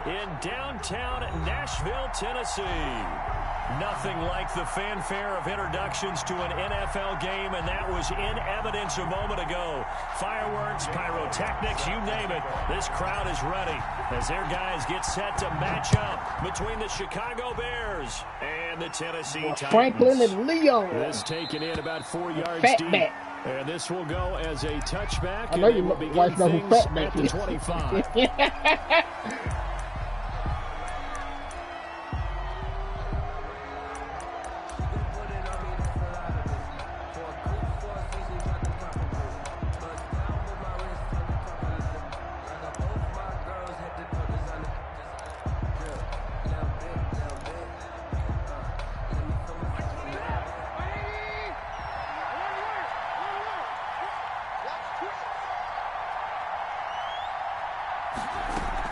in downtown Nashville, Tennessee. Nothing like the fanfare of introductions to an NFL game, and that was in evidence a moment ago. Fireworks, pyrotechnics, you name it. This crowd is ready as their guys get set to match up between the Chicago Bears and the Tennessee Titans. Franklin and Leo. This taken in about 4 yards Fat deep. back. And this will go as a touchback. I know and you will begin wife know who things fat back at the is. 25.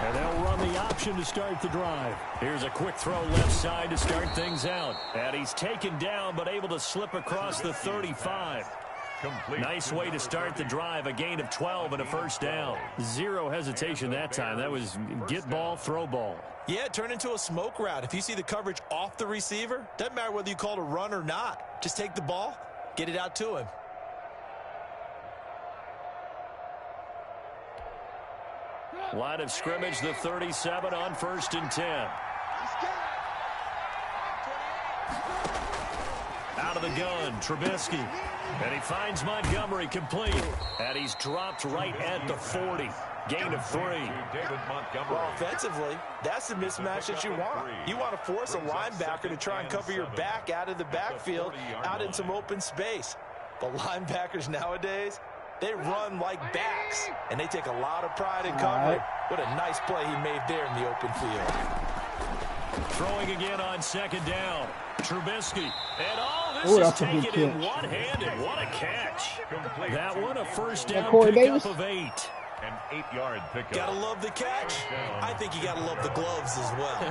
And they'll run the option to start the drive. Here's a quick throw left side to start things out. And he's taken down but able to slip across the 35. Nice way to start the drive. A gain of 12 and a first down. Zero hesitation that time. That was get ball, throw ball. Yeah, it turned into a smoke route. If you see the coverage off the receiver, doesn't matter whether you call it a run or not. Just take the ball, get it out to him. Line of scrimmage, the 37 on 1st and 10. Out of the gun, Trubisky. And he finds Montgomery complete. And he's dropped right at the 40. Gain of 3. Well, offensively, that's the mismatch that you want. You want to force a linebacker to try and cover your back out of the backfield, out in some open space. But linebackers nowadays, they run like backs, and they take a lot of pride in covering. What a nice play he made there in the open field. Throwing again on 2nd down. Trubisky. And all this is taken in one-handed. What a catch. That one a first down pickup of 8. An 8-yard pickup. Gotta love the catch. I think you gotta love the gloves as well.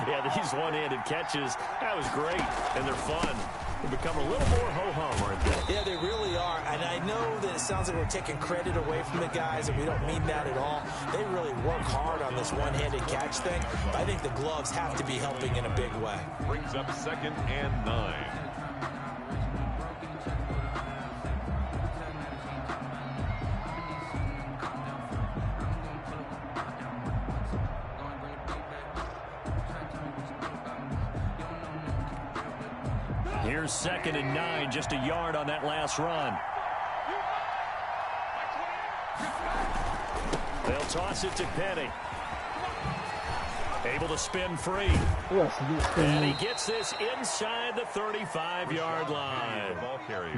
Yeah, these one-handed catches, that was great, and they're fun. They become a little more ho-hum, aren't they? Yeah, they really are. And I know that it sounds like we're taking credit away from the guys, and we don't mean that at all. They really work hard on this one-handed catch thing. But I think the gloves have to be helping in a big way. Brings up 2nd and 9. Here's 2nd and 9, just a yard on that last run. They'll toss it to Penny. Able to spin free. And he gets this inside the 35-yard line.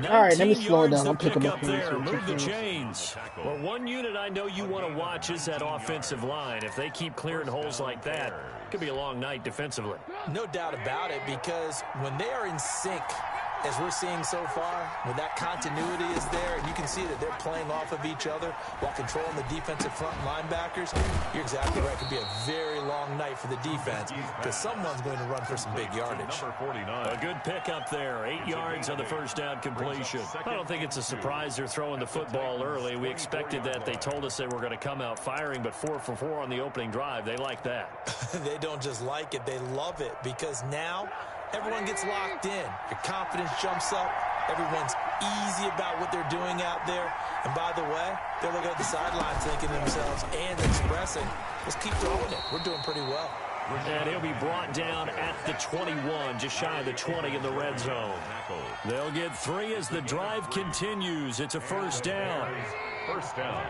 All right, let me slow it down. I'll pick him up there. Move the chains. Well, one unit I know you want to watch is that offensive line. If they keep clearing holes like that, it could be a long night defensively. No doubt about it, because when they are in sync, as we're seeing so far, when that continuity is there, and you can see that they're playing off of each other while controlling the defensive front linebackers, you're exactly right. It could be a very long night for the defense, because someone's going to run for some big yardage. A good pickup there. 8 yards on the first down completion. I don't think it's a surprise they're throwing the football early. We expected that. They told us they were going to come out firing, but 4 for 4 on the opening drive. They like that. They don't just like it. They love it, because now everyone gets locked in. Your confidence jumps up. Everyone's easy about what they're doing out there. And by the way, they're looking at the sidelines thinking to themselves and expressing, let's keep throwing it. We're doing pretty well. And he'll be brought down at the 21, just shy of the 20 in the red zone. They'll get 3 as the drive continues. It's a first down. First down.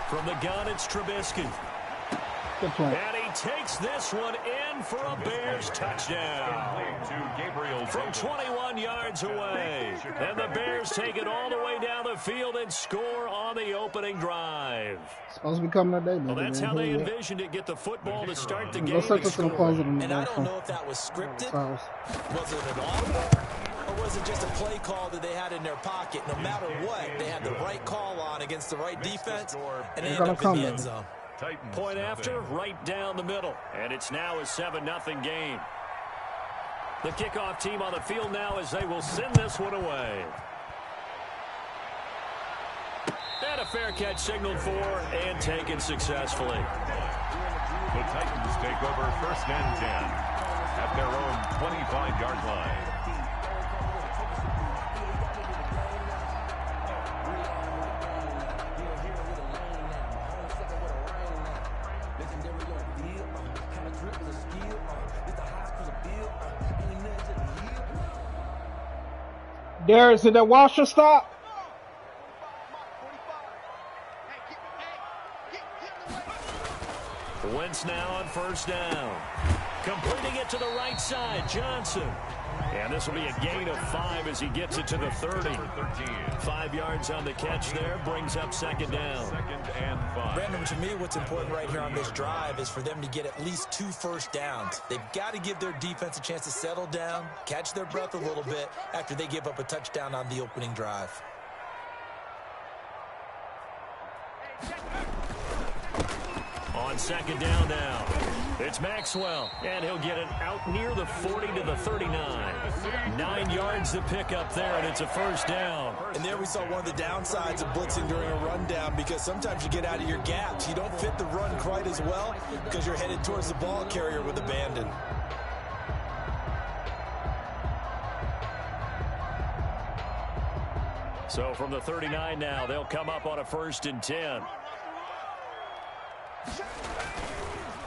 From the gun, it's Trubisky. And he takes this one in for a Bears touchdown. From 21 yards away. And the Bears take it all the way down the field and score on the opening drive. Supposed to be coming that day, man. Well, that's how they envisioned it. Get the football to start the game. And I don't know if that was scripted. Was it an audible? Or was it just a play call that they had in their pocket? No matter what, they had the right call on against the right defense, and they ended up in the end zone. Point after, right down the middle. And it's now a 7-0 game. The kickoff team on the field now as they will send this one away. And a fair catch signaled for and taken successfully. The Titans take over 1st and 10 at their own 25-yard line. Darius, did that washer stop? Wentz now on 1st down. Completing it to the right side, Johnson. And this will be a gain of 5 as he gets it to the 30. 5 yards on the catch there, brings up 2nd down. 2nd and 5. Brandon, to me, what's important right here on this drive is for them to get at least 2 first downs. They've got to give their defense a chance to settle down, catch their breath a little bit after they give up a touchdown on the opening drive. On 2nd down now, it's Maxwell, and he'll get it out near the 40 to the 39. 9 yards to pick up there, and it's a 1st down. And there we saw one of the downsides of blitzing during a rundown, because sometimes you get out of your gaps. You don't fit the run quite as well because you're headed towards the ball carrier with abandon. So from the 39 now, they'll come up on a 1st and 10.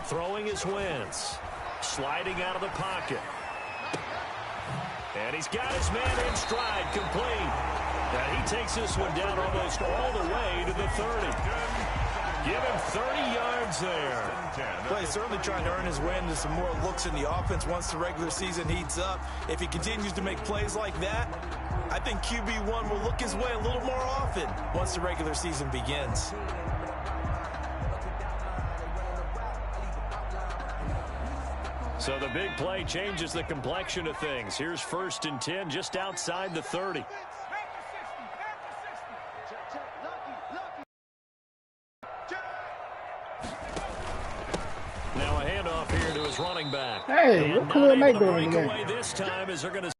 Throwing is Wentz. Sliding out of the pocket. And he's got his man in stride, complete. And he takes this one down almost all the way to the 30. Give him 30 yards there. Well, he's certainly trying to earn his way into some more looks in the offense once the regular season heats up. If he continues to make plays like that, I think QB1 will look his way a little more often once the regular season begins. So the big play changes the complexion of things. Here's 1st and 10 just outside the 30. Now a handoff here to his running back. Hey, what Khalil Mack doing again? This time as they're going to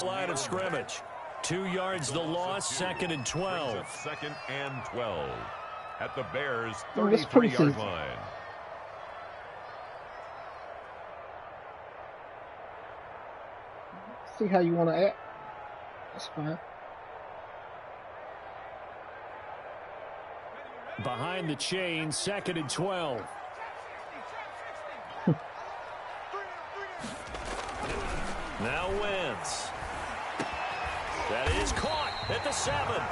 line of scrimmage. 2 yards the loss, 2nd and 12. 2nd and 12 at the Bears' Oh, 33-yard line. See how you want to act. That's fine. Behind the chain, 2nd and 12. Now Wentz. That is caught at the 7.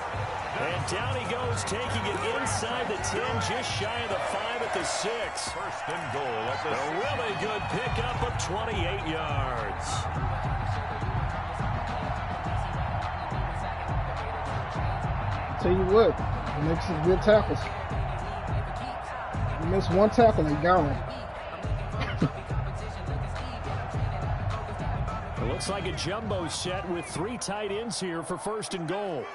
And down he goes, taking it inside the 10, just shy of the 5 at the 6. 1st and goal at the 6. A really good pickup of 28 yards. Tell you what, he makes some good tackles. You miss one tackle, they gone. It looks like a jumbo set with 3 tight ends here for 1st and goal.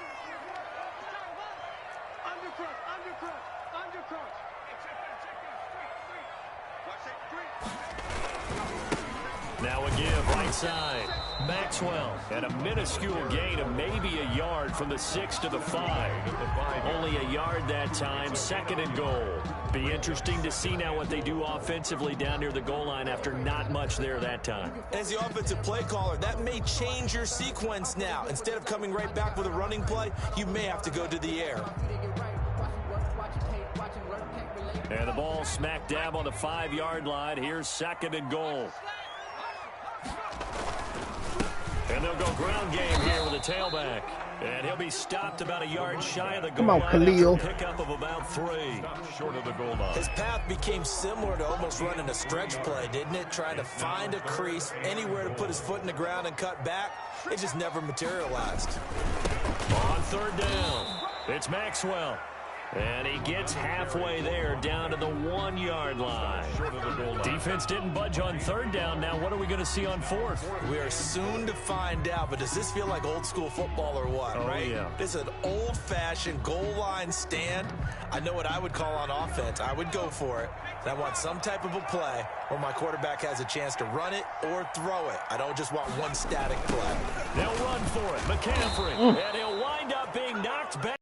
Now a give right side. Maxwell and a minuscule gain of maybe a yard from the 6 to the 5. Only a yard that time, 2nd and goal. Be interesting to see now what they do offensively down near the goal line after not much there that time. As the offensive play caller, that may change your sequence now. Instead of coming right back with a running play, you may have to go to the air. And the ball smack dab on the 5-yard line. Here's 2nd and goal. And they'll go ground game here with a tailback. And he'll be stopped about a yard shy of the goal line. Come on, Khalil. Pickup of about 3. Short of the goal line. His path became similar to almost running a stretch play, didn't it? Trying to find a crease, anywhere to put his foot in the ground and cut back. It just never materialized. On 3rd down, it's Maxwell. And he gets halfway there, down to the 1-yard line. Defense didn't budge on 3rd down. Now what are we going to see on 4th? We are soon to find out, but does this feel like old school football or what, right? Yeah. This is an old-fashioned goal line stand. I know what I would call on offense. I would go for it. And I want some type of a play where my quarterback has a chance to run it or throw it. I don't just want one static play. They'll run for it. McCaffrey. And he'll wind up being knocked back.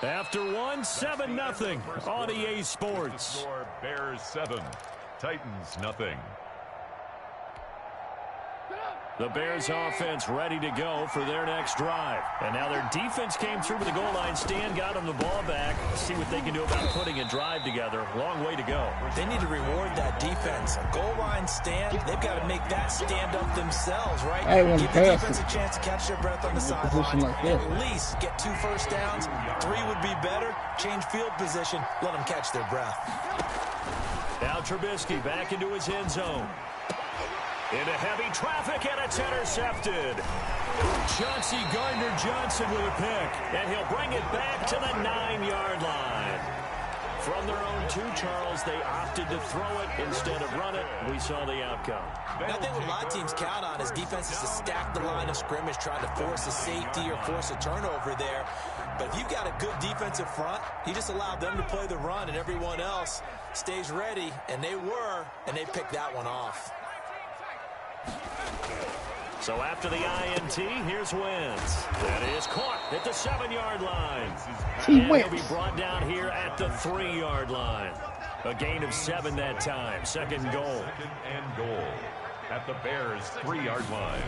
After 7-0 on EA Sports. Bears 7, Titans nothing. The Bears offense ready to go for their next drive. And now their defense came through with the goal line stand, got them the ball back. See what they can do about putting a drive together. Long way to go. They need to reward that defense. A goal line stand, they've got to make that stand up themselves, right? Give the defense a chance to catch their breath on the sideline. At least get 2 first downs. 3 would be better. Change field position. Let them catch their breath. Now Trubisky back into his end zone. Into heavy traffic, and it's intercepted. Chauncey Gardner-Johnson with a pick, and he'll bring it back to the 9-yard line. From their own 2, Charles, they opted to throw it instead of run it. We saw the outcome. I think what a lot of teams count on is defenses to stack the line of scrimmage, trying to force a safety or force a turnover there. But if you've got a good defensive front, you just allow them to play the run, and everyone else stays ready, and they were, and they picked that one off. So after the INT, here's Wentz. That is caught at the 7-yard line. And he'll be brought down here at the 3-yard line. A gain of 7 that time. 2nd goal. 2nd and goal at the Bears' 3-yard line.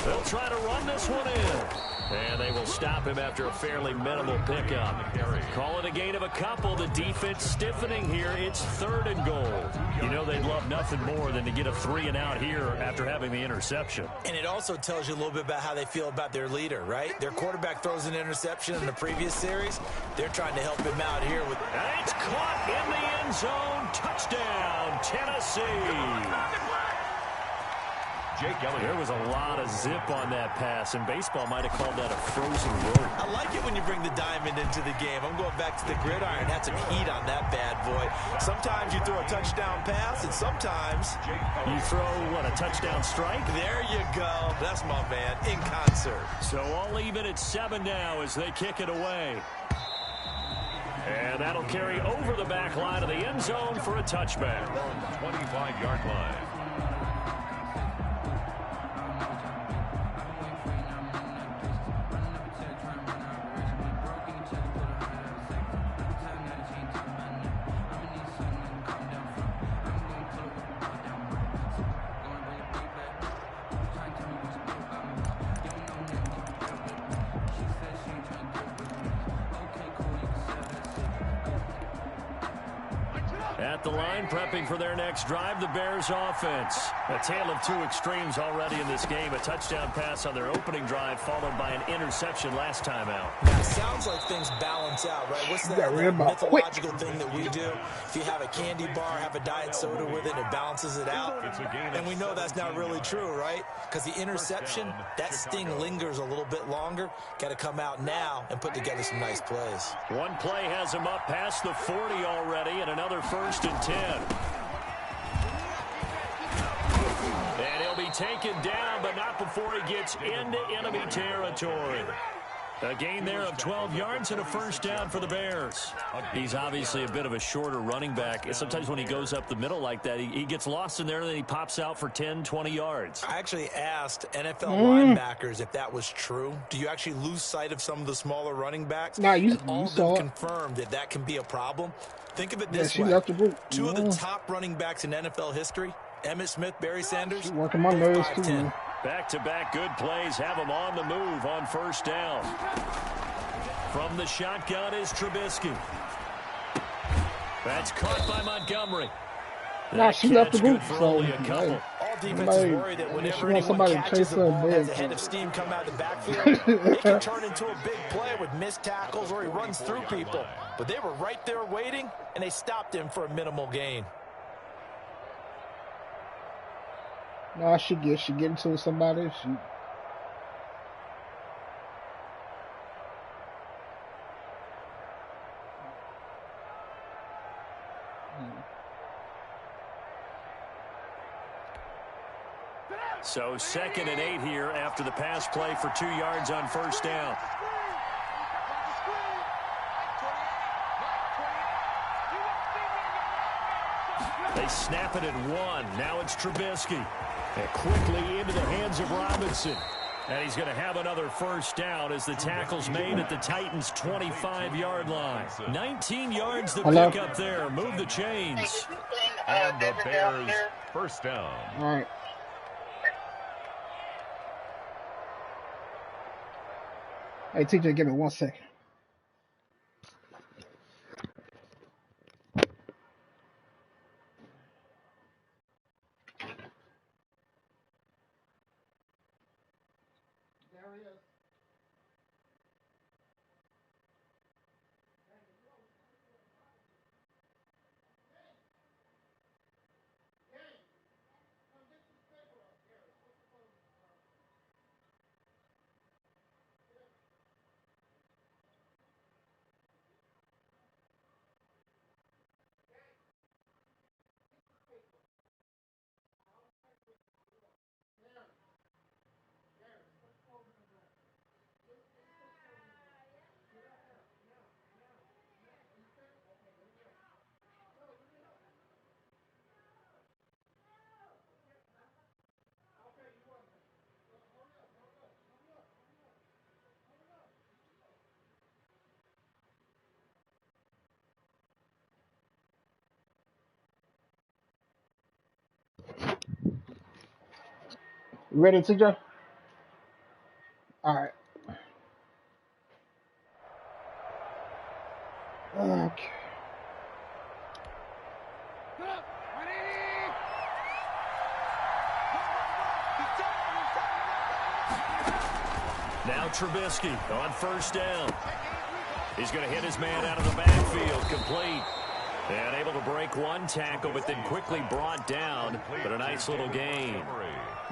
They'll try to run this one in. And they will stop him after a fairly minimal pickup. Call it a gain of a couple. The defense stiffening here. It's 3rd and goal. You know they'd love nothing more than to get a 3-and-out here after having the interception. And it also tells you a little bit about how they feel about their leader, right? Their quarterback throws an interception in the previous series. They're trying to help him out here with. And it's caught in the end zone. Touchdown, Tennessee. There was a lot of zip on that pass, and baseball might have called that a frozen road. I like it when you bring the diamond into the game. I'm going back to the gridiron. Had some heat on that bad boy. Sometimes you throw a touchdown pass, and sometimes you throw, what, a touchdown strike? There you go. That's my man, in concert. So all even at 7 now as they kick it away. And that'll carry over the back line of the end zone for a touchback. 25-yard line. At the line, prepping for their next drive, the Bears offense. A tale of 2 extremes already in this game. A touchdown pass on their opening drive, followed by an interception last time out. Now, it sounds like things balance out, right? What's that mythological thing that we do? If you have a candy bar, have a diet soda with it, it balances it out. And we know that's not really true, right? Because the interception, that sting lingers a little bit longer. Got to come out now and put together some nice plays. One play has him up past the 40 already, and another 1st and 10. And he'll be taken down, but not before he gets into enemy territory. A gain there of 12 yards and a 1st down for the Bears. He's obviously a bit of a shorter running back. Sometimes when he goes up the middle like that, he gets lost in there, and then he pops out for 10, 20 yards. I actually asked NFL linebackers if that was true. Do you actually lose sight of some of the smaller running backs? Nah, you all of them confirmed that can be a problem. Think of it this way. Two of the top running backs in NFL history, Emmitt Smith, Barry Sanders, working my nerves too, man. Back-to-back good plays have him on the move on 1st down. From the shotgun is Trubisky. That's caught by Montgomery. Nah, she left the group, so all defenses worry that whenever anyone catches the ball as a head of steam come out of the backfield, it can turn into a big play with missed tackles or he runs through people. But they were right there waiting, and they stopped him for a minimal gain. No, she get into somebody. So 2nd and 8 here after the pass play for 2 yards on first down. They snap it at 1. Now it's Trubisky. And quickly into the hands of Robinson. And he's going to have another first down as the tackle's made at the Titans' 25-yard line. 19 yards the pick up there. Move the chains. And the Bears first down. All right. Hey, TJ, give me 1 second. You ready, TJ? All right. Okay. Now Trubisky on first down. He's going to hit his man out of the backfield, complete. And able to break 1 tackle, but then quickly brought down. But a nice little gain.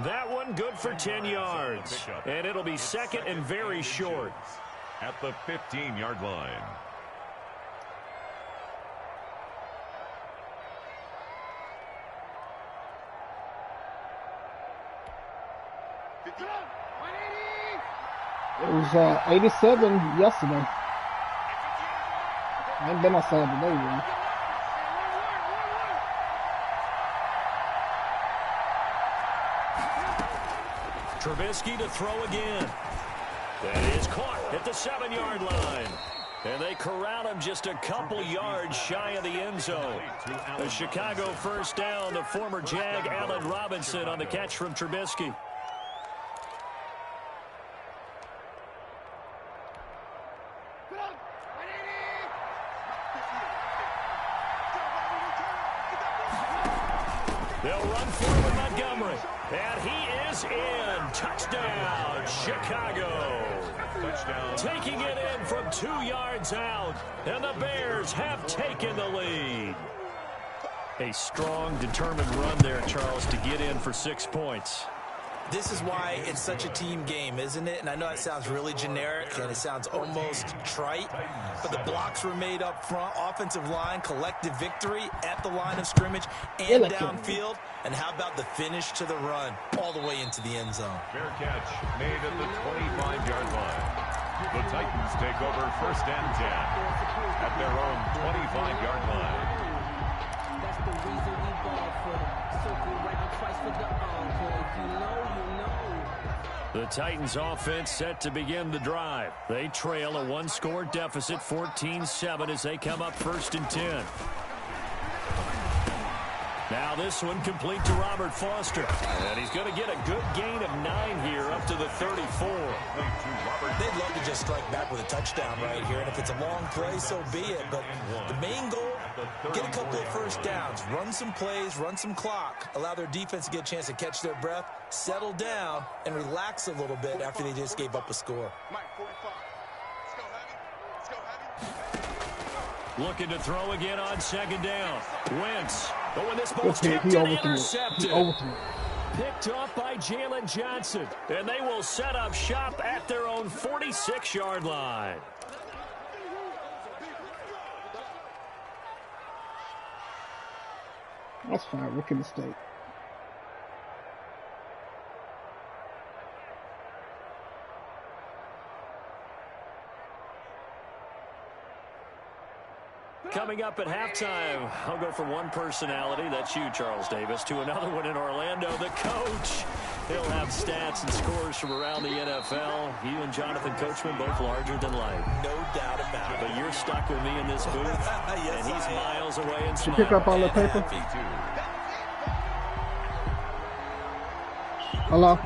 That one good for 10 yards. And it'll be 2nd and very short. At the 15-yard line. It was 87 yesterday. I ain't been outside today, man. Trubisky to throw again. That is caught at the 7-yard line. And they corral him just a couple yards shy of the end zone. The Chicago first down, the former Jag Allen Robinson on the catch from Trubisky. They'll run forward Montgomery. And he is in. Touchdown, Chicago. Touchdown. Taking it in from 2 yards out. And the Bears have taken the lead. A strong, determined run there, Charles, to get in for 6 points. This is why it's such a team game, isn't it? And I know it sounds really generic and it sounds almost trite, but the blocks were made up front, offensive line, collective victory at the line of scrimmage and downfield. And how about the finish to the run all the way into the end zone? Fair catch made at the 25-yard line. The Titans take over first and 10 at their own 25-yard line. That's the reason we ball for them. Circle round twice for the encore. If you know, you know. The Titans offense set to begin the drive. They trail a 1-score deficit, 14-7, as they come up first and 10. Now this one complete to Robert Foster. And he's going to get a good gain of 9 here up to the 34. They'd love to just strike back with a touchdown right here. And if it's a long play, so be it. But the main goal, get a couple of first downs. Run some plays, run some clock. Allow their defense to get a chance to catch their breath, settle down, and relax a little bit after they just gave up a score. Looking to throw again on second down. Wentz. But when this ball's tipped and intercepted. picked off by Jalen Johnson. And they will set up shop at their own 46-yard line. That's fine. Rookie mistake. Coming up at halftime, I'll go from one personality, that's you, Charles Davis, to another one in Orlando, the coach. He'll have stats and scores from around the NFL. You and Jonathan Coachman, both larger than life. No doubt about it. But you're stuck with me in this booth, Yes, and he's miles away and Did you pick up all the paper? Hello?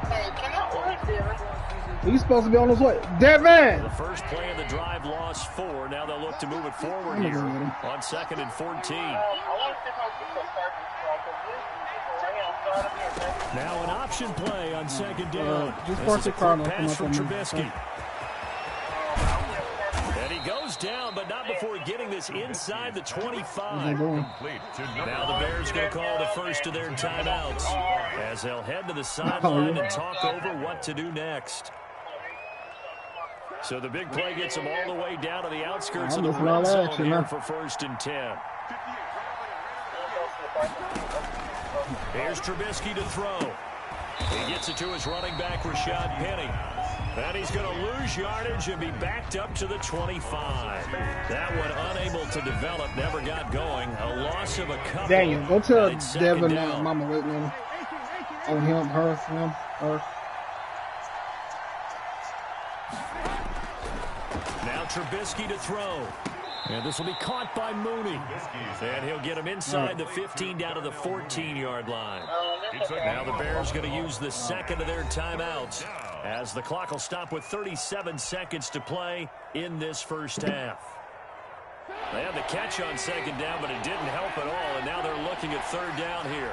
Hey, can I order? He's supposed to be on his way. Dead man! The first play of the drive lost 4. Now they'll look to move it forward here on 2nd and 14. Now an option play on 2nd down. Just this park is the a car quick and pass come from up on me. Trubisky. And he goes down, but not before getting this inside the 25. Now the Bears going to call the first of their timeouts as they'll head to the sideline and talk over what to do next. So the big play gets them all the way down to the outskirts of the red zone here for 1st and 10. Here's Trubisky to throw. He gets it to his running back, Rashad Penny. And he's going to lose yardage and be backed up to the 25. That one unable to develop, never got going. A loss of a couple. Daniel, go tell Devin Mama waiting on him, her. Now Trubisky to throw. And this will be caught by Mooney. And he'll get him inside the 15 down to the 14-yard line. Now the Bears going to use the second of their timeouts as the clock will stop with 37 seconds to play in this first half. They had the catch on 2nd down, but it didn't help at all. And now they're looking at 3rd down here.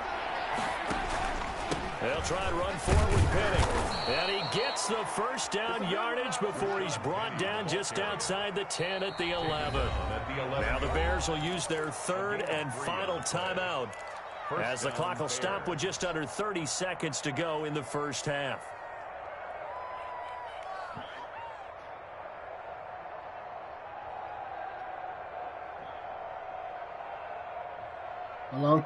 They'll try and run forward with Penny. And he gets the first down yardage before he's brought down just outside the 10 at the 11. Now the Bears will use their 3rd and final timeout as the clock will stop with just under 30 seconds to go in the first half. Hello?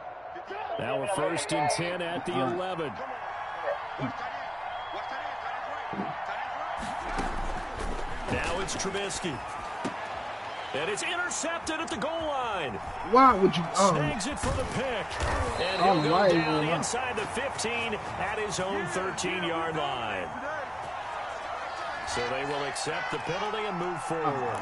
Now a 1st and 10 at the 11. Now it's Trubisky. And it's intercepted at the goal line. Why would you? Snags it for the pick. And he'll go down inside the 15 at his own 13-yard line. So they will accept the penalty and move forward.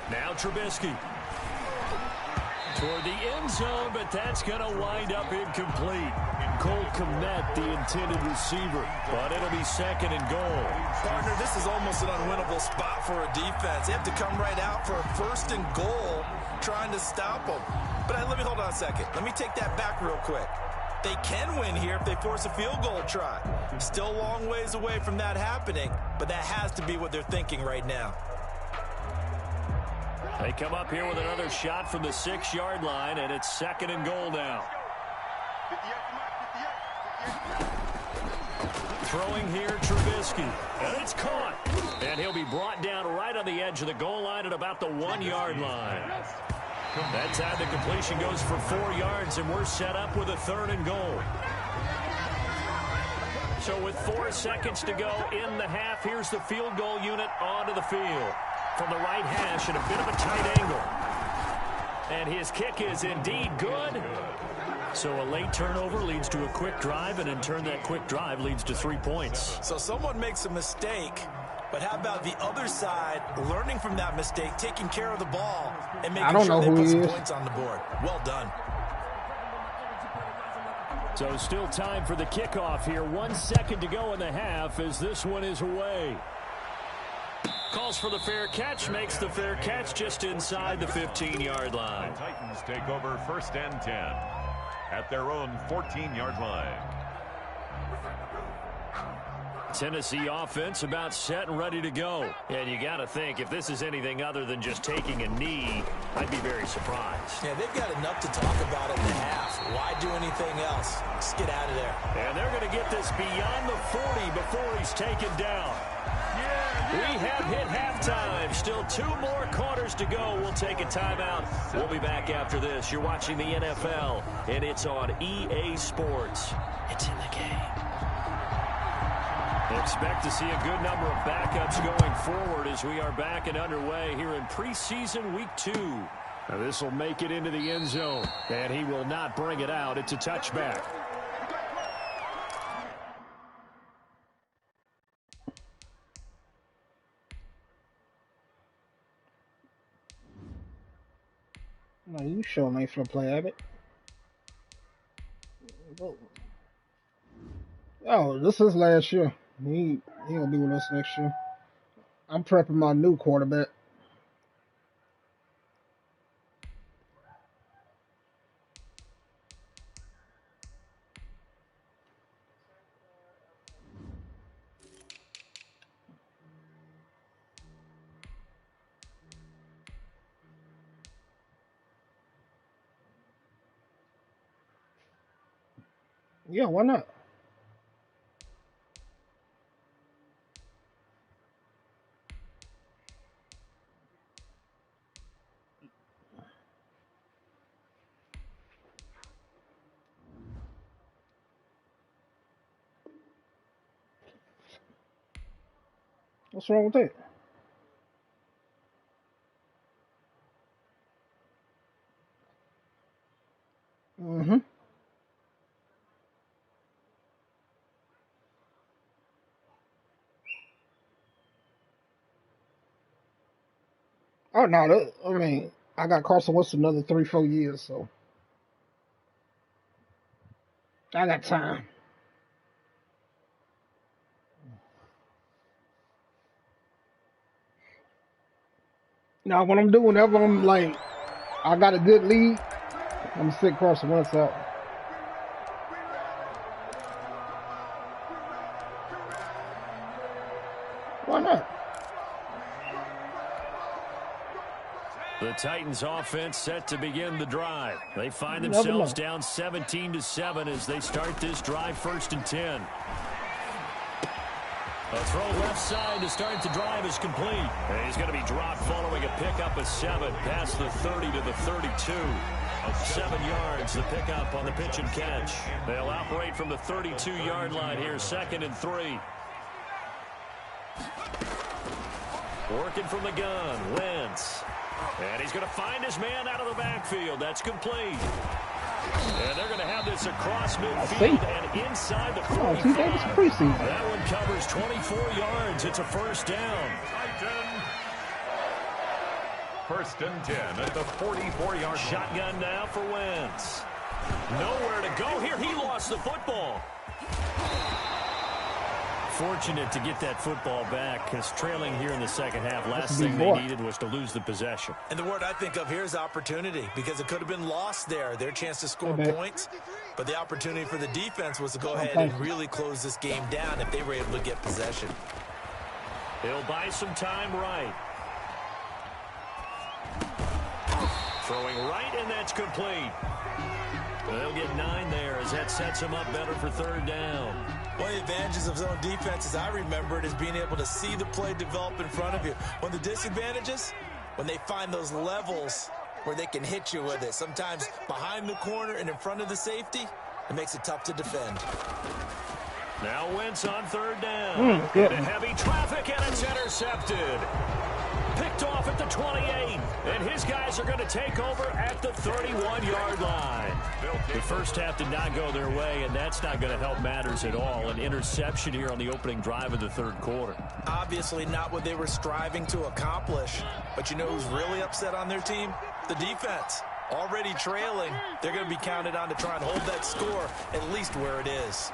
Now Trubisky toward the end zone, but that's going to wind up incomplete. Cole Kmet, the intended receiver, but it'll be 2nd and goal. Partner, this is almost an unwinnable spot for a defense. They have to come right out for a 1st and goal trying to stop them. But let me hold on a second. Let me take that back real quick. They can win here if they force a field goal try. Still a long ways away from that happening, but that has to be what they're thinking right now. They come up here with another shot from the 6-yard line, and it's 2nd and goal now. Throwing here, Trubisky. And it's caught. And he'll be brought down right on the edge of the goal line at about the 1-yard line. That time the completion goes for 4 yards, and we're set up with a 3rd and goal. So with 4 seconds to go in the half, here's the field goal unit onto the field. From the right hash at a bit of a tight angle. And his kick is indeed good. So a late turnover leads to a quick drive, and in turn that quick drive leads to 3 points. So someone makes a mistake, but how about the other side learning from that mistake, taking care of the ball, and making sure they put some points on the board? Well done. So still time for the kickoff here. 1 second to go in the half as this one is away. Calls for the fair catch, makes the fair catch just inside the 15-yard line. The Titans take over 1st and 10 at their own 14-yard line. Tennessee offense about set and ready to go. And you got to think, if this is anything other than just taking a knee, I'd be very surprised. Yeah, they've got enough to talk about in the half. Why do anything else? Just get out of there. And they're going to get this beyond the 40 before he's taken down. We have hit halftime. Still 2 more quarters to go. We'll take a timeout. We'll be back after this. You're watching the NFL, and it's on EA Sports. It's in the game. Expect to see a good number of backups going forward as we are back and underway here in preseason week 2. Now this will make it into the end zone, and he will not bring it out. It's a touchback. No, you sure ain't finna play Abbott. Oh, this is last year. He gonna be with us next year. I'm prepping my new quarterback. Yeah, why not? What's wrong with that? Mm-hmm. Oh, no, I mean, I got Carson Wentz another 3-4 years, so I got time. Now, when I'm doing, whenever I'm like, I got a good lead, I'm going to sit Carson Wentz out. Why not? The Titans offense set to begin the drive. They find themselves down 17-7 as they start this drive 1st and 10. A throw left side to start the drive is complete. And he's going to be dropped following a pickup of 7 past the 30 to the 32. 7 yards, the pickup on the pitch and catch. They'll operate from the 32-yard line here, 2nd and 3. Working from the gun, Wentz. And he's going to find his man out of the backfield. That's complete. And they're going to have this across midfield and inside the 45. That one covers 24 yards. It's a 1st down. 1st and 10 at the 44-yard line. Shotgun now for Wentz. Nowhere to go here. He lost the football. Fortunate to get that football back because trailing here in the second half, last thing they needed was to lose the possession. And the word I think of here is opportunity because it could have been lost there. Their chance to score points, but the opportunity for the defense was to go ahead and really close this game down if they were able to get possession. He'll buy some time right. Throwing right, and that's complete. They'll get 9 there as that sets him up better for 3rd down. One of the advantages of zone defense, as I remember it, is being able to see the play develop in front of you. One of the disadvantages, when they find those levels where they can hit you with it. Sometimes behind the corner and in front of the safety, it makes it tough to defend. Now Wentz on 3rd down. Into heavy traffic, and it's intercepted. Picked off at the 28, and his guys are going to take over at the 31-yard line. The first half did not go their way, and that's not going to help matters at all. An interception here on the opening drive of the 3rd quarter. Obviously not what they were striving to accomplish, but you know who's really upset on their team? The defense. Already trailing, they're going to be counted on to try and hold that score at least where it is.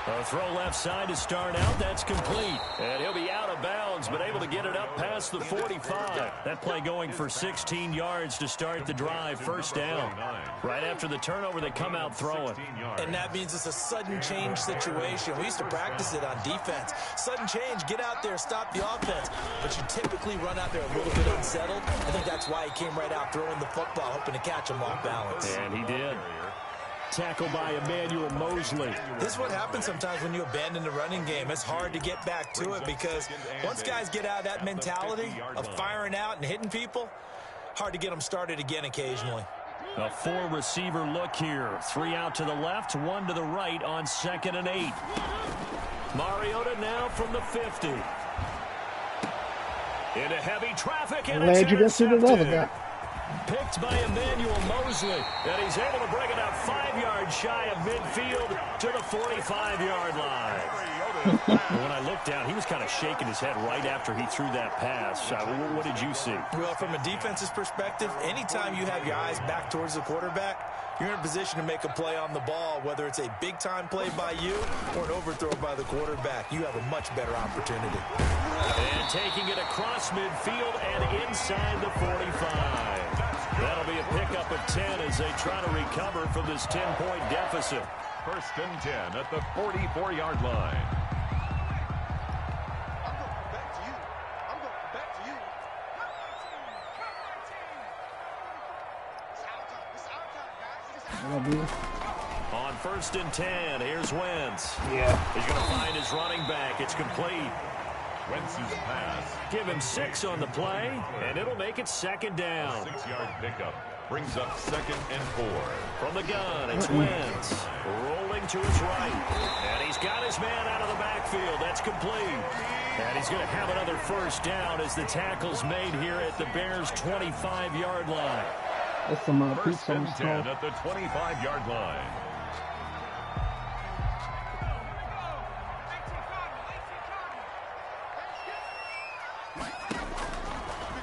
A throw left side to start out. That's complete. And he'll be out of bounds, but able to get it up past the 45. That play going for 16 yards to start the drive. First down. Right after the turnover, they come out throwing. And that means it's a sudden change situation. We used to practice it on defense. Sudden change, get out there, stop the offense. But you typically run out there a little bit unsettled. I think that's why he came right out throwing the football, hoping to catch him off balance. And he did. Tackled by Emmanuel Mosley. This is what happens sometimes when you abandon the running game. It's hard to get back to it because once guys get out of that mentality of firing out and hitting people, hard to get them started again occasionally. A four-receiver look here. 3 out to the left, 1 to the right on 2nd and 8. Mariota now from the 50. Into heavy traffic, and glad you didn't see the other guy. Picked by Emmanuel Mosley, and he's able to bring it up 5 yards shy of midfield to the 45-yard line. When I looked down, he was kind of shaking his head right after he threw that pass. What did you see? Well, from a defense's perspective, anytime you have your eyes back towards the quarterback, you're in a position to make a play on the ball, whether it's a big-time play by you or an overthrow by the quarterback. You have a much better opportunity. And taking it across midfield and inside the 45. That'll be a pickup of 10 as they try to recover from this 10-point deficit. 1st and 10 at the 44-yard line. On 1st and 10, here's Wentz. Yeah. He's going to find his running back. It's complete. Wentz's pass. Give him 6 on the play, and it'll make it 2nd down. 6-yard pickup brings up 2nd and 4. From the gun, it's Wentz. Rolling to his right. And he's got his man out of the backfield. That's complete. And he's going to have another 1st down as the tackle's made here at the Bears' 25-yard line. That's some 1st and 10 at the 25-yard line.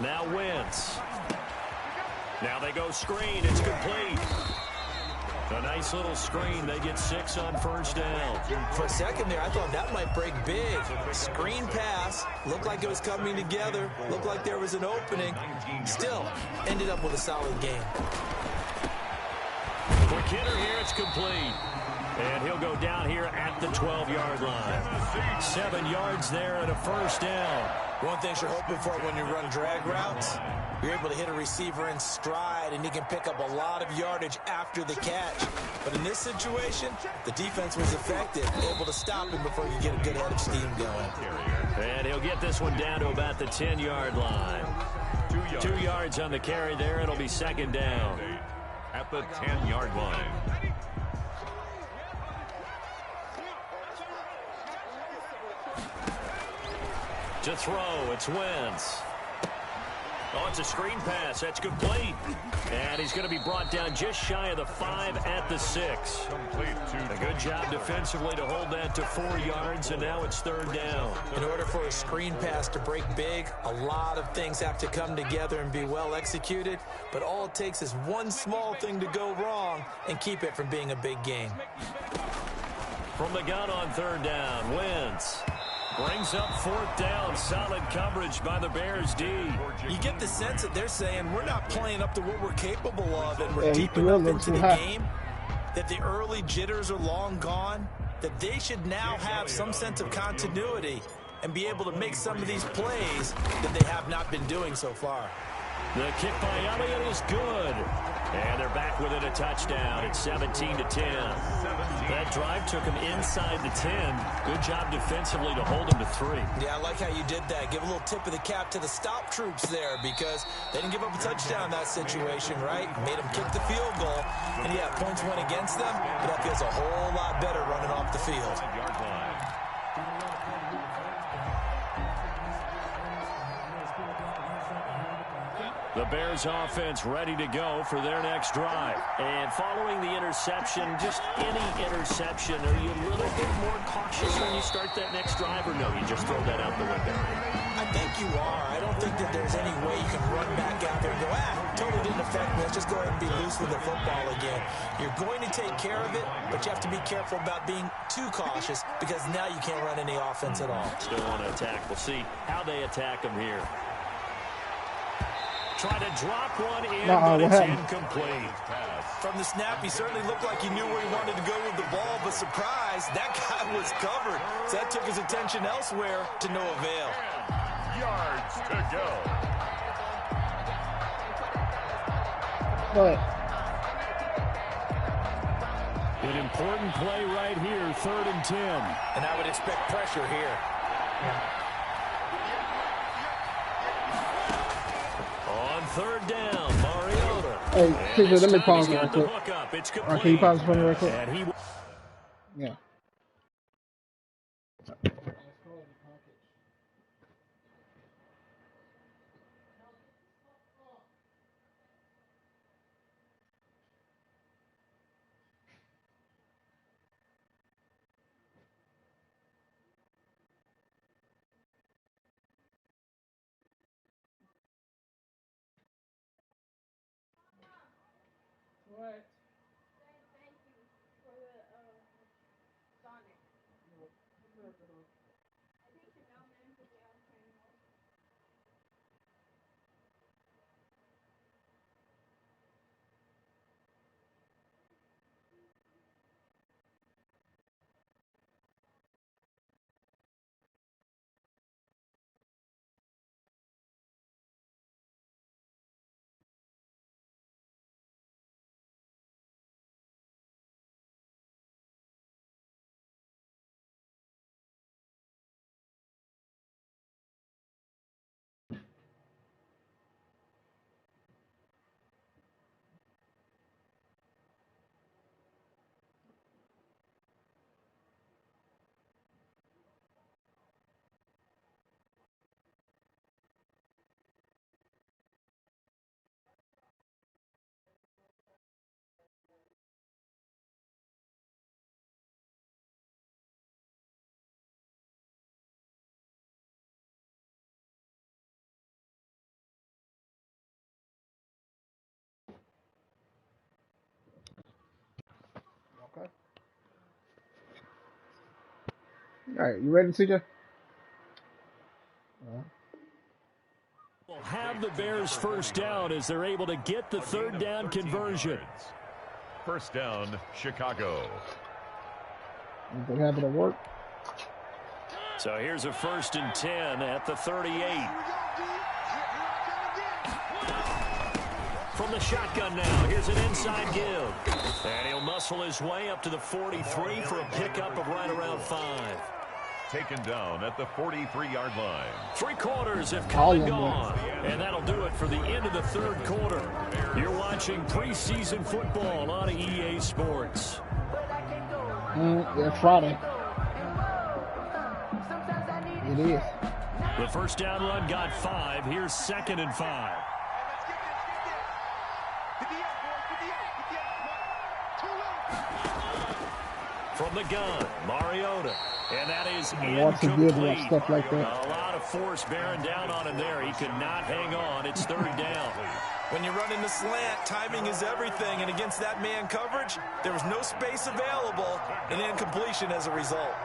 Now Wentz. Now they go screen. It's complete. A nice little screen. They get 6 on 1st down. For a second there, I thought that might break big. Screen pass. Looked like it was coming together. Looked like there was an opening. Still, ended up with a solid game. Quick hitter here. It's complete. And he'll go down here at the 12-yard line. 7 yards there and a 1st down. One thing you're hoping for when you run drag routes, you're able to hit a receiver in stride, and he can pick up a lot of yardage after the catch. But in this situation, the defense was effective, able to stop him before you get a good head of steam going. And he'll get this one down to about the 10-yard line. 2 yards on the carry there. It'll be 2nd down. At the 10-yard line. To throw, it's Wentz. Oh, it's a screen pass. That's complete. And he's going to be brought down just shy of the 5 at the 6. A good job defensively to hold that to 4 yards, and now it's 3rd down. In order for a screen pass to break big, a lot of things have to come together and be well executed, but all it takes is one small thing to go wrong and keep it from being a big game. From the gun on 3rd down, Wentz. Brings up 4th down. Solid coverage by the Bears D. You get the sense that they're saying we're not playing up to what we're capable of, and we're deep enough enough into the game that the early jitters are long gone, that they should now have some sense of continuity and be able to make some of these plays that they have not been doing so far. The kick by Elliott is good. And they're back within a touchdown. It's 17-10. That drive took him inside the 10. Good job defensively to hold him to 3. Yeah, I like how you did that. Give a little tip of the cap to the stop troops there because they didn't give up a touchdown in that situation, right? Made them kick the field goal. And yeah, points went against them, but that feels a whole lot better running off the field. The Bears offense ready to go for their next drive. And following the interception, just any interception, are you a little bit more cautious when you start that next drive, or no, you just throw that out the window? I think you are. I don't think that there's any way you can run back out there and go, totally didn't affect me. Let's just go ahead and be loose with the football again. You're going to take care of it, but you have to be careful about being too cautious because now you can't run any offense at all. Still want to attack. We'll see how they attack them here. Try to drop one in, but it's incomplete. From the snap, he certainly looked like he knew where he wanted to go with the ball, but surprise, that guy was covered. So that took his attention elsewhere to no avail. Yards to go. But an important play right here, 3rd and 10. And I would expect pressure here. On 3rd down, Mariota. hey, CJ, let me pause real quick. Or can you pause for me real quick? Yeah. What? Thank you for the Sonic. I think the mailman put the ice cream. Okay. All right, you ready, CJ? Will have the Bears first down as they're able to get the 3rd down conversion. First down, Chicago. They have it at work. So here's a 1st and 10 at the 38. From the shotgun now, here's an inside give. And he'll muscle his way up to the 43 for a pickup of right around 5. Taken down at the 43-yard line. 3 quarters have come and gone. And that'll do it for the end of the 3rd quarter. You're watching preseason football on EA Sports. Yeah, Friday. It is. The first down run got 5. Here's 2nd and 5. From the gun, Mariota. And that is incomplete. Stuff like that. A lot of force bearing down on him there. He could not hang on. It's 3rd down. When you're running the slant, timing is everything. And against that man coverage, there was no space available. And incompletion as a result.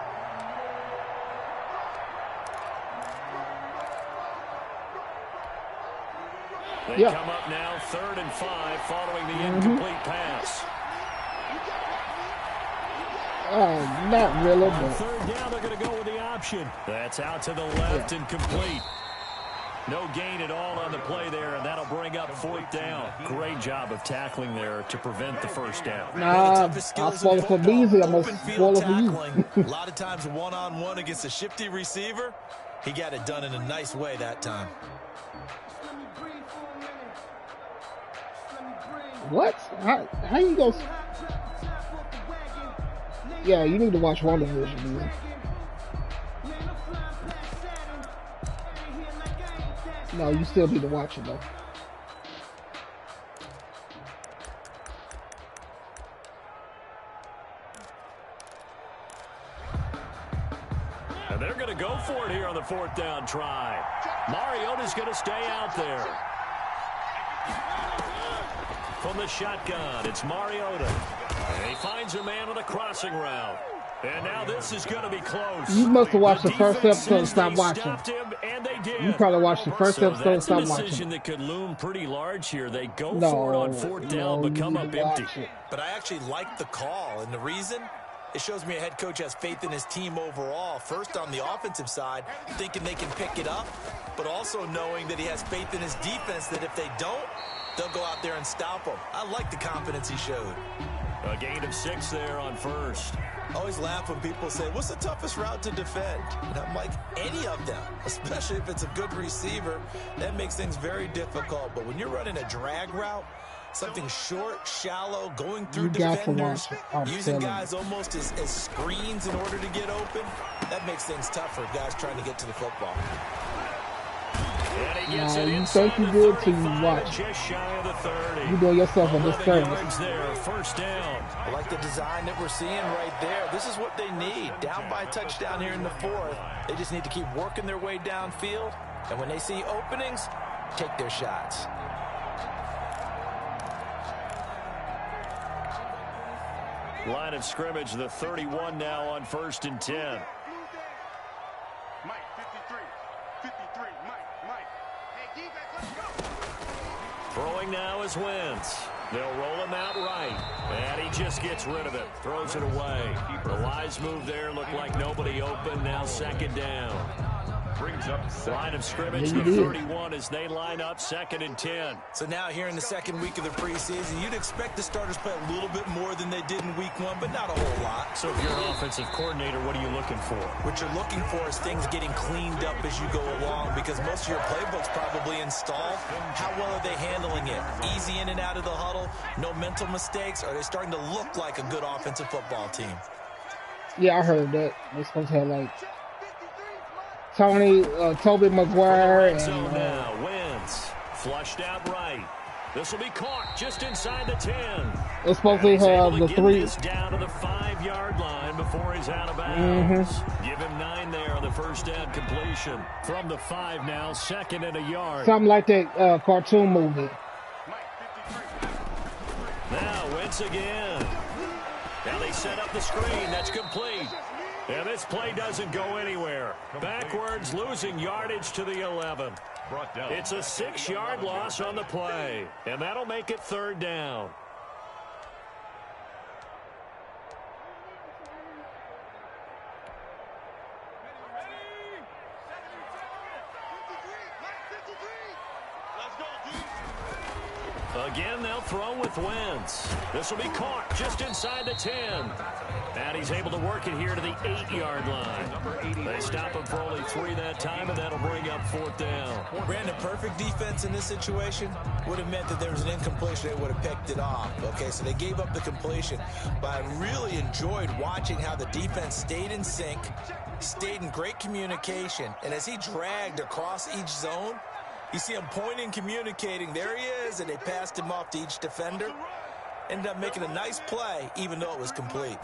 They come up now 3rd and 5 following the incomplete pass. Oh, not really, but 3rd down, they're going to go with the option. That's out to the left and complete. No gain at all on the play there, and that'll bring up 4th down. Great job of tackling there to prevent the first down. Nah, I spoil it for Beasley. I'm going to spoil it for you. A lot of times one-on-one against a shifty receiver, he got it done in a nice way that time. What? How you go? Yeah, you need to watch WandaVision, dude. No, you still need to watch it, though. And they're going to go for it here on the 4th down try. Mariota's going to stay out there. From the shotgun, it's Mariota. And he finds a man on a crossing route. And now this is going to be close. You must have watched the first episode and stopped watching. Him, and they did. You probably watched the first episode and stopped watching. That's a decision that could loom pretty large here. They go for it on 4th down, but come up empty. But I actually like the call, and the reason? It shows me a head coach has faith in his team overall. First, on the offensive side, thinking they can pick it up, but also knowing that he has faith in his defense that if they don't, they'll go out there and stop them. I like the confidence he showed. A gain of 6 there on 1st. I always laugh when people say, what's the toughest route to defend? And I'm like, any of them, especially if it's a good receiver. That makes things very difficult. But when you're running a drag route, something short, shallow, going through defenders, using guys almost as screens in order to get open, that makes things tough for guys trying to get to the football. Nah, you think you good till you watch. Just shy of the 30. You doing yourself a disservice. There, 1st down. I like the design that we're seeing right there. This is what they need. Down by a touchdown here in the 4th. They just need to keep working their way downfield. And when they see openings, take their shots. Line of scrimmage, the 31 now on 1st and 10. Mike, 53, Mike. Hey, defense, let's go. Throwing now is Wentz. They'll roll him out right. And he just gets rid of it. Throws it away. The wise move there. Looked like nobody open. Now 2nd down. Brings up line of scrimmage, the 31 as they line up 2nd and 10. So now here in the 2nd week of the preseason, you'd expect the starters play a little bit more than they did in week 1, but not a whole lot. So if you're an offensive coordinator, what are you looking for? What you're looking for is things getting cleaned up as you go along, because most of your playbook's probably installed. How well are they handling it? Easy in and out of the huddle, no mental mistakes? Are they starting to look like a good offensive football team? Yeah, I heard that. They're supposed to have like Toby Maguire and now Wentz flushed out right. This will be caught just inside the 10. They're supposed to have the 3 down to the 5-yard line before he's out of bounds. Give him 9 there on the 1st down completion. From the 5 now, 2nd and a yard. Something like that cartoon movie. Now Wentz again. Now they set up the screen. That's complete. And this play doesn't go anywhere. Backwards, losing yardage to the 11. It's a 6-yard loss on the play. And that'll make it 3rd down. Again, they'll throw with Wentz. This will be caught just inside the 10. And he's able to work it here to the 8-yard line. They stop him for only 3 that time, and that'll bring up 4th down. Brandon, perfect defense in this situation would have meant that there was an incompletion. They would have picked it off. Okay, so they gave up the completion. But I really enjoyed watching how the defense stayed in sync, stayed in great communication. And as he dragged across each zone, you see him pointing, communicating. There he is, and they passed him off to each defender. Ended up making a nice play, even though it was complete.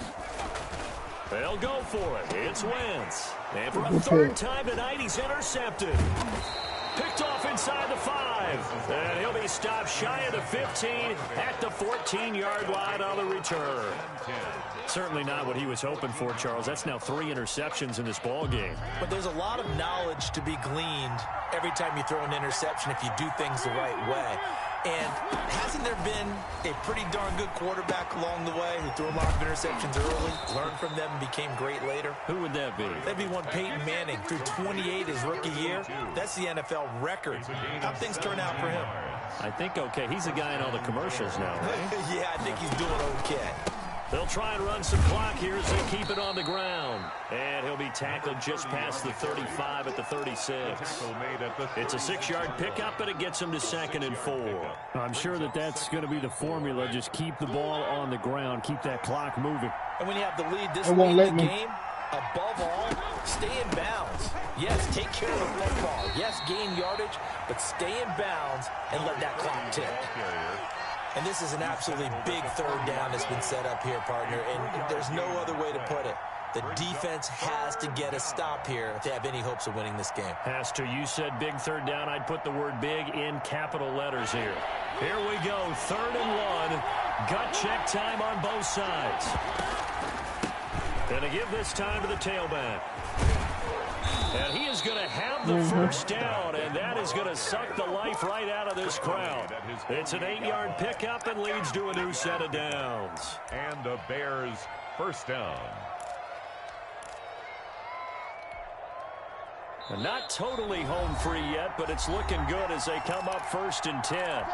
They'll go for it. It's Wentz. And for a 3rd time tonight, he's intercepted. Picked off inside the 5. And he'll be stopped shy of the 15 at the 14-yard line on the return. Certainly not what he was hoping for, Charles. That's now 3 interceptions in this ball game. But there's a lot of knowledge to be gleaned every time you throw an interception if you do things the right way. And hasn't there been a pretty darn good quarterback along the way who threw a lot of interceptions early, learned from them, and became great later? Who would that be? That'd be one Peyton Manning, threw 28 his rookie year. That's the NFL record. How'd things turn out for him? I think okay. He's the guy in all the commercials now, right? Yeah, I think he's doing okay. They'll try and run some clock here as they keep it on the ground. And he'll be tackled just past the 35 at the 36. It's a 6-yard pickup, but it gets him to 2nd and 4. I'm sure that's going to be the formula. Just keep the ball on the ground. Keep that clock moving. And when you have the lead this late in the game, above all, stay in bounds. Yes, take care of the football. Yes, gain yardage, but stay in bounds and let that clock tick. And this is an absolutely big third down that's been set up here, partner, and there's no other way to put it. The defense has to get a stop here to have any hopes of winning this game. Has to. You said big third down. I'd put the word big in capital letters here. Here we go, 3rd and 1. Gut check time on both sides. Gonna give this time to the tailback. And he is going to have the first down, and that is going to suck the life right out of this crowd. It's an 8-yard pickup and leads to a new set of downs. And the Bears first down. Not totally home free yet, but it's looking good as they come up 1st and 10.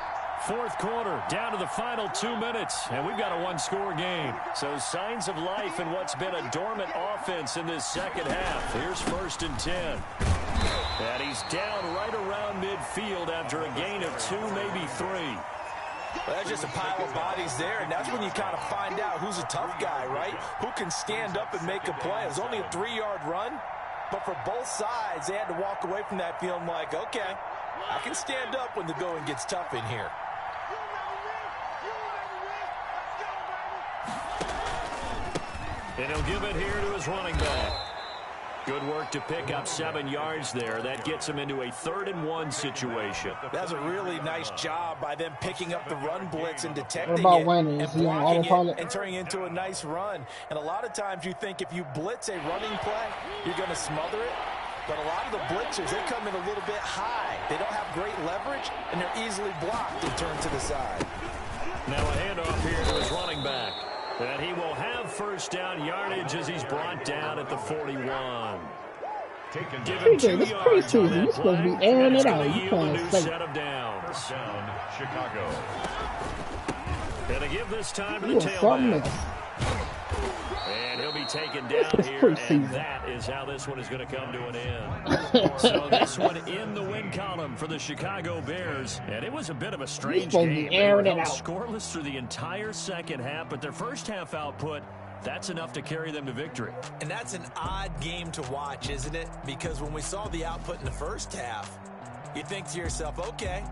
4th quarter, down to the final 2 minutes, and we've got a one-score game. So signs of life in what's been a dormant offense in this second half. Here's 1st and 10. And he's down right around midfield after a gain of 2, maybe 3. Well, that's just a pile of bodies there, and that's when you kind of find out who's a tough guy, right? Who can stand up and make a play. It was only a 3-yard run, but for both sides, they had to walk away from that feeling like, okay, I can stand up when the going gets tough in here. And he'll give it here to his running back. Good work to pick up 7 yards there. That gets him into a 3rd and 1 situation. That's a really nice job by them picking up the run blitz and detecting it and blocking it and turning it into a nice run. And a lot of times you think if you blitz a running play, you're going to smother it. But a lot of the blitzers, they come in a little bit high. They don't have great leverage, and they're easily blocked and turned to the side. Now a handoff here to his running back. And he will have first down yardage as he's brought down at the 41. Give him 2 yards on that You're supposed to be airing it out. You a new can't set of downs. First down, Chicago. Gonna give this time to the tailback. And he'll be taken down here, and that is how this one is going to come to an end. So this one in the win column for the Chicago Bears, and it was a bit of a strange game. They were held scoreless through the entire second half, but their first half output, that's enough to carry them to victory. And that's an odd game to watch, isn't it? Because when we saw the output in the first half, you think to yourself, okay,